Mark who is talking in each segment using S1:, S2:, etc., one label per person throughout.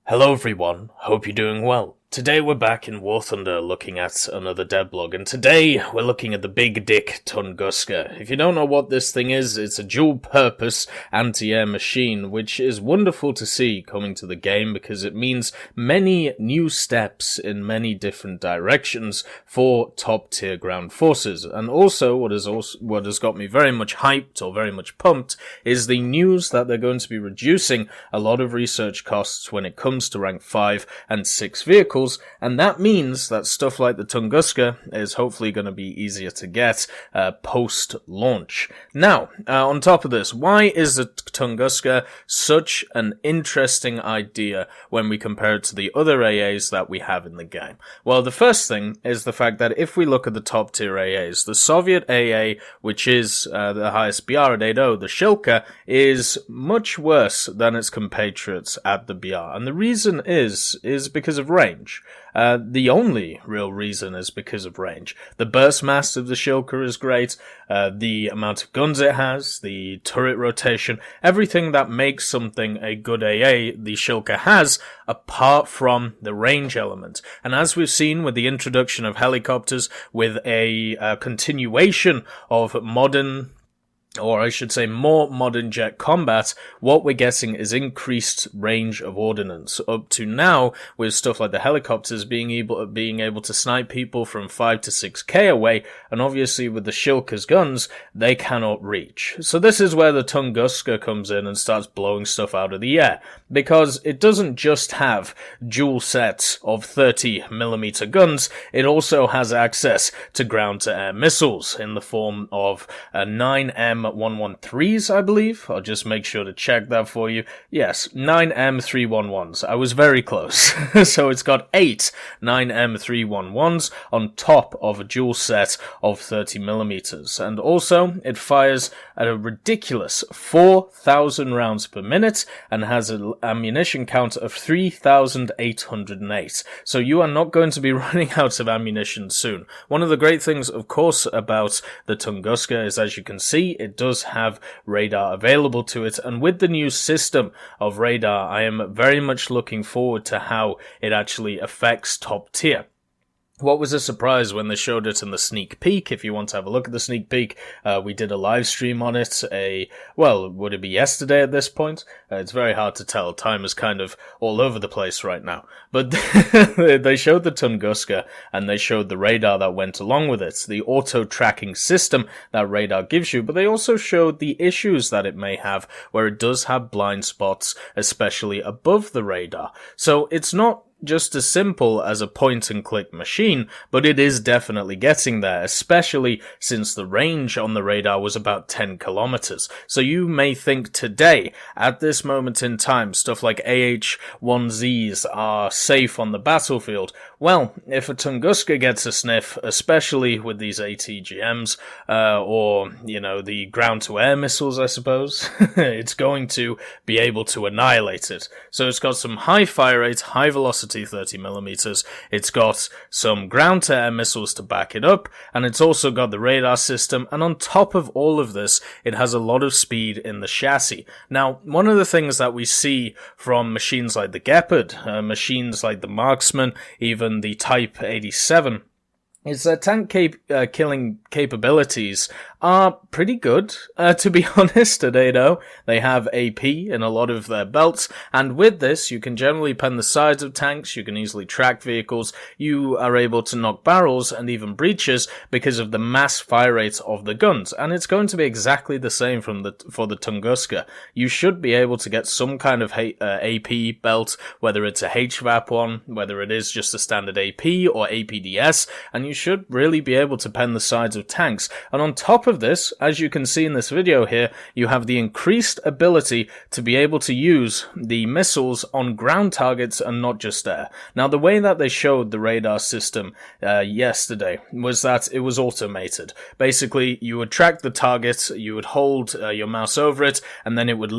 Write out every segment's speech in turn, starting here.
S1: Hello everyone, hope you're doing well. Today we're back in War Thunder looking at another Devblog, and today we're looking at the Big Dick Tunguska. If you don't know what this thing is, it's a dual-purpose anti-air machine, which is wonderful to see coming to the game because it means many new steps in many different directions for top-tier ground forces. And also, what has got me very much hyped or very much pumped is the news that they're going to be reducing a lot of research costs when it comes to rank 5 and 6 vehicles. And that means that stuff like the Tunguska is hopefully going to be easier to get post-launch. Now, on top of this, why is the Tunguska such an interesting idea when we compare it to the other AAs that we have in the game? Well, the first thing is the fact that if we look at the top tier AAs, the Soviet AA, which is the highest BR at 8.0, the Shilka, is much worse than its compatriots at the BR. And the reason is because of range. The only real reason is because of range. The burst mass of the Shilka is great, the amount of guns it has, the turret rotation, everything that makes something a good AA, the Shilka has, apart from the range element. And as we've seen with the introduction of helicopters, with a continuation of modern, or I should say more modern jet combat, what we're getting is increased range of ordnance. Up to now, with stuff like the helicopters being able to snipe people from 5 to 6k away, and obviously with the Shilka's guns, they cannot reach. So this is where the Tunguska comes in and starts blowing stuff out of the air, because it doesn't just have dual sets of 30mm guns, it also has access to ground-to-air missiles in the form of 9M113s, I believe. I'll just make sure to check that for you. Yes, 9M311s. I was very close. So it's got 8 9M311s on top of a dual set of 30mm. And also, it fires at a ridiculous 4,000 rounds per minute and has an ammunition count of 3,808. So you are not going to be running out of ammunition soon. One of the great things, of course, about the Tunguska is, as you can see, it does have radar available to it, and with the new system of radar, I am very much looking forward to how it actually affects top tier. What was a surprise when they showed it in the sneak peek? If you want to have a look at the sneak peek, we did a live stream on it, would it be yesterday at this point? It's very hard to tell. Time is kind of all over the place right now. But they showed the Tunguska, and they showed the radar that went along with it, the auto-tracking system that radar gives you, but they also showed the issues that it may have, where it does have blind spots, especially above the radar. So it's not just as simple as a point-and-click machine, but it is definitely getting there, especially since the range on the radar was about 10 kilometers. So you may think today, at this moment in time, stuff like AH-1Zs are safe on the battlefield. Well, if a Tunguska gets a sniff, especially with these ATGMs, or, the ground-to-air missiles, I suppose, it's going to be able to annihilate it. So it's got some high fire rate, high velocity 30mm, it's got some ground-to-air missiles to back it up, and it's also got the radar system, and on top of all of this, it has a lot of speed in the chassis. Now, one of the things that we see from machines like the Gepard, machines like the Marksman, even the Type 87, is that tank killing capabilities are pretty good, to be honest, at 8.0. They have AP in a lot of their belts, and with this, you can generally pen the sides of tanks, you can easily track vehicles, you are able to knock barrels and even breaches because of the mass fire rate of the guns, and it's going to be exactly the same for the Tunguska. You should be able to get some kind of AP belt, whether it's a HVAP one, whether it is just a standard AP or APDS, and you should really be able to pen the sides of tanks. And on top of this, as you can see in this video here, you have the increased ability to be able to use the missiles on ground targets and not just air. Now, the way that they showed the radar system yesterday was that it was automated. Basically, you would track the target, you would hold your mouse over it, and then it would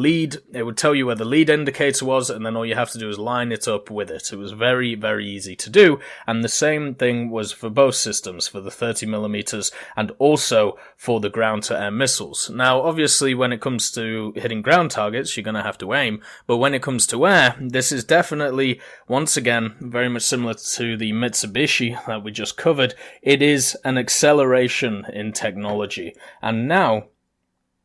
S1: tell you where the lead indicator was, and then all you have to do is line it up with it. It was very, very easy to do, and the same thing was for both systems, for the 30mm and also for for the ground-to-air missiles. Now, obviously, when it comes to hitting ground targets, you're going to have to aim, but when it comes to air, this is definitely, once again, very much similar to the Mitsubishi that we just covered. It is an acceleration in technology, and now,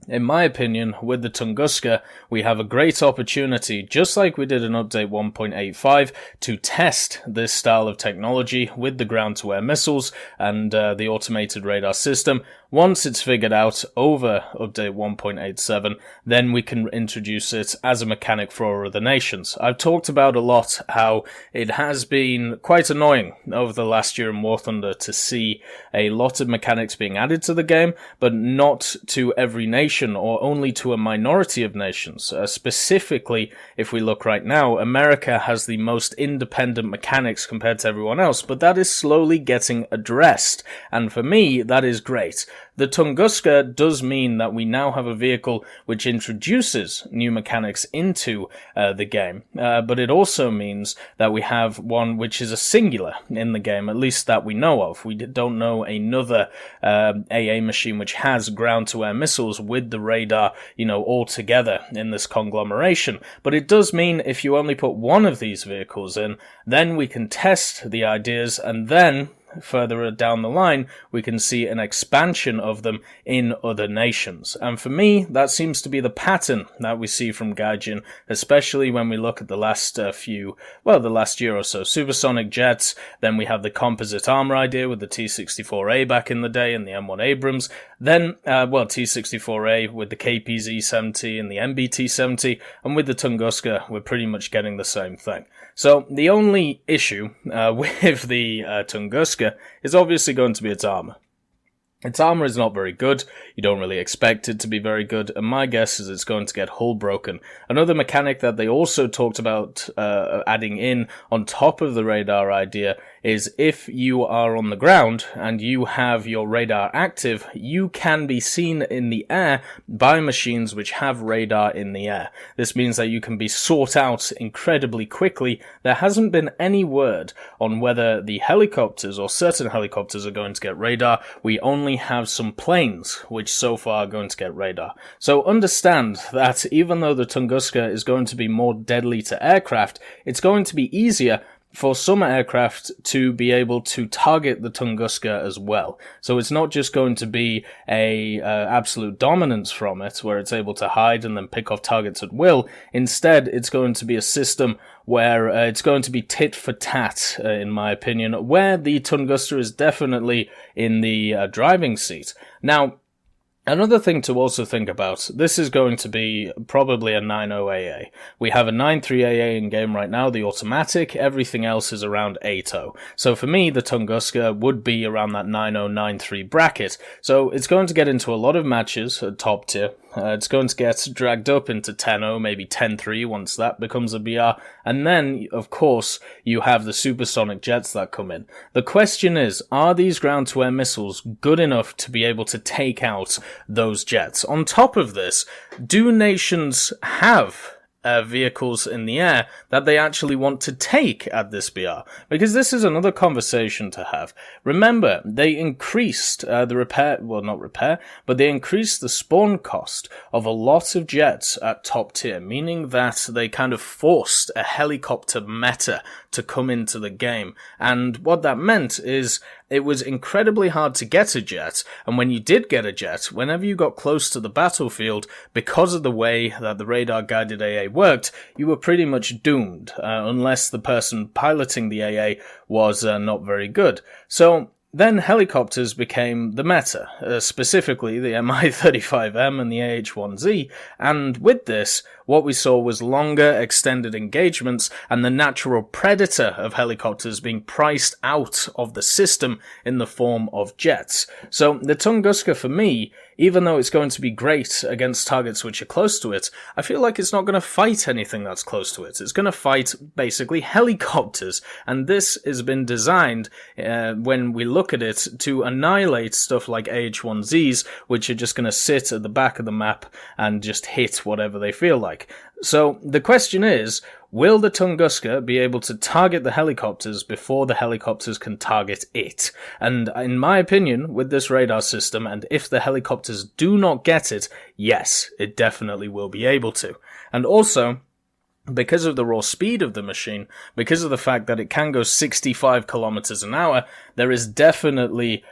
S1: in my opinion, with the Tunguska, we have a great opportunity, just like we did in Update 1.85, to test this style of technology with the ground-to-air missiles and the automated radar system. Once it's figured out over Update 1.87, then we can introduce it as a mechanic for other nations. I've talked about a lot how it has been quite annoying over the last year in War Thunder to see a lot of mechanics being added to the game, but not to every nation or only to a minority of nations. Specifically, if we look right now, America has the most independent mechanics compared to everyone else, but that is slowly getting addressed, and for me, that is great. The Tunguska does mean that we now have a vehicle which introduces new mechanics into the game, but it also means that we have one which is a singular in the game, at least that we know of. We don't know another AA machine which has ground-to-air missiles with the radar, all together in this conglomeration. But it does mean if you only put one of these vehicles in, then we can test the ideas, and then further down the line, we can see an expansion of them in other nations. And for me, that seems to be the pattern that we see from Gaijin, especially when we look at the last the last year or so. Supersonic jets, then we have the composite armor idea with the T-64A back in the day and the M1 Abrams, then, T-64A with the KPZ-70 and the MBT-70, and with the Tunguska, we're pretty much getting the same thing. So, the only issue with the Tunguska is obviously going to be its armor. Its armor is not very good, you don't really expect it to be very good, and my guess is it's going to get hull broken. Another mechanic that they also talked about adding in on top of the radar idea is if you are on the ground and you have your radar active, you can be seen in the air by machines which have radar in the air. This means that you can be sought out incredibly quickly. There hasn't been any word on whether the helicopters or certain helicopters are going to get radar. We only have some planes which so far are going to get radar. So understand that even though the Tunguska is going to be more deadly to aircraft, it's going to be easier for some aircraft to be able to target the Tunguska as well. So it's not just going to be a absolute dominance from it, where it's able to hide and then pick off targets at will. Instead, it's going to be a system where it's going to be tit for tat, in my opinion, where the Tunguska is definitely in the driving seat. Now, another thing to also think about, this is going to be probably a 9.0 AA. We have a 9.3 AA in game right now, the automatic, everything else is around 8.0. So for me, the Tunguska would be around that 9.0, 9.3 bracket. So it's going to get into a lot of matches at top tier. It's going to get dragged up into 10.0, maybe 10.3 once that becomes a BR. And then, of course, you have the supersonic jets that come in. The question is, are these ground-to-air missiles good enough to be able to take out those jets? On top of this, do nations have vehicles in the air that they actually want to take at this BR? Because this is another conversation to have. Remember, they increased they increased the spawn cost of a lot of jets at top tier, meaning that they kind of forced a helicopter meta to come into the game. And what that meant is it was incredibly hard to get a jet, and when you did get a jet, whenever you got close to the battlefield, because of the way that the radar-guided AA worked, you were pretty much doomed, unless the person piloting the AA was not very good. So then helicopters became the meta, specifically the Mi-35M and the AH-1Z, and with this, what we saw was longer, extended engagements, and the natural predator of helicopters being priced out of the system in the form of jets. So the Tunguska, for me, even though it's going to be great against targets which are close to it, I feel like it's not going to fight anything that's close to it. It's going to fight, basically, helicopters. And this has been designed, when we look at it, to annihilate stuff like AH-1Zs, which are just going to sit at the back of the map and just hit whatever they feel like. So the question is, Will the Tunguska be able to target the helicopters before the helicopters can target it? And in my opinion, with this radar system, and if the helicopters do not get it, yes, it definitely will be able to. And also, because of the raw speed of the machine, because of the fact that it can go 65 kilometers an hour, there is definitely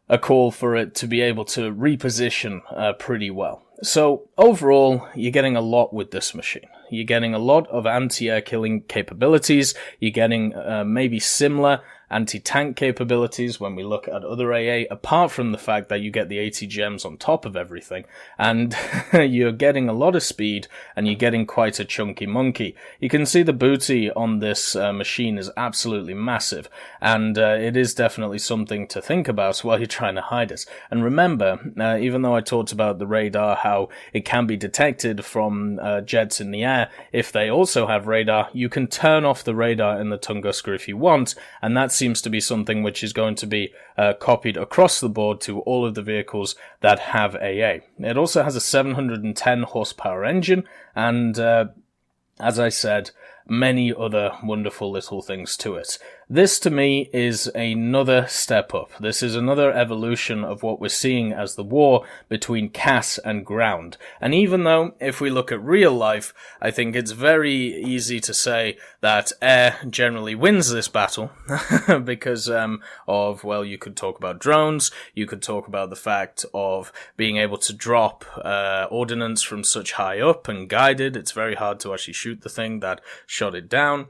S1: a call for it to be able to reposition pretty well. So overall, you're getting a lot with this machine. You're getting a lot of anti-air killing capabilities. You're getting maybe similar anti-tank capabilities when we look at other AA, apart from the fact that you get the 80 gems on top of everything. And you're getting a lot of speed, and you're getting quite a chunky monkey. You can see the booty on this machine is absolutely massive, and it is definitely something to think about while you're trying to hide it. And remember, even though I talked about the radar, how it can be detected from jets in the air, if they also have radar, you can turn off the radar in the Tunguska if you want, and that seems to be something which is going to be copied across the board to all of the vehicles that have AA. It also has a 710 horsepower engine, and as I said, many other wonderful little things to it. This, to me, is another step up. This is another evolution of what we're seeing as the war between CAS and ground. And even though, if we look at real life, I think it's very easy to say that air generally wins this battle, because of, well, you could talk about drones, you could talk about the fact of being able to drop ordnance from such high up and guided. It's very hard to actually shoot the thing that shot it down.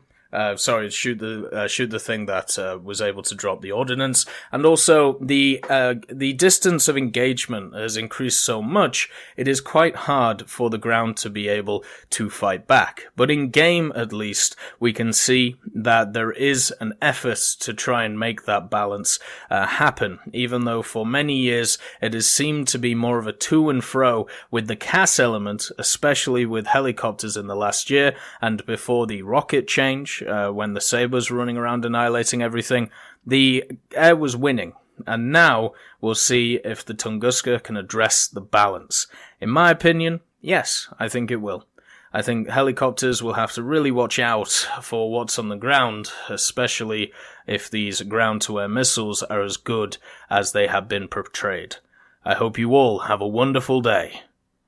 S1: Shoot the thing that was able to drop the ordnance, and also the distance of engagement has increased so much it is quite hard for the ground to be able to fight back. But in game, at least, we can see that there is an effort to try and make that balance happen. Even though for many years it has seemed to be more of a to and fro with the CAS element, especially with helicopters in the last year and before the rocket change. When the Sabres were running around annihilating everything, the air was winning. And now we'll see if the Tunguska can address the balance. In my opinion, yes, I think it will. I think helicopters will have to really watch out for what's on the ground, especially if these ground-to-air missiles are as good as they have been portrayed. I hope you all have a wonderful day,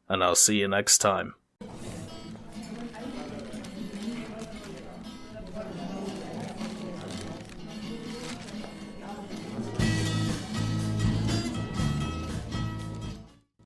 S1: and I'll see you next time.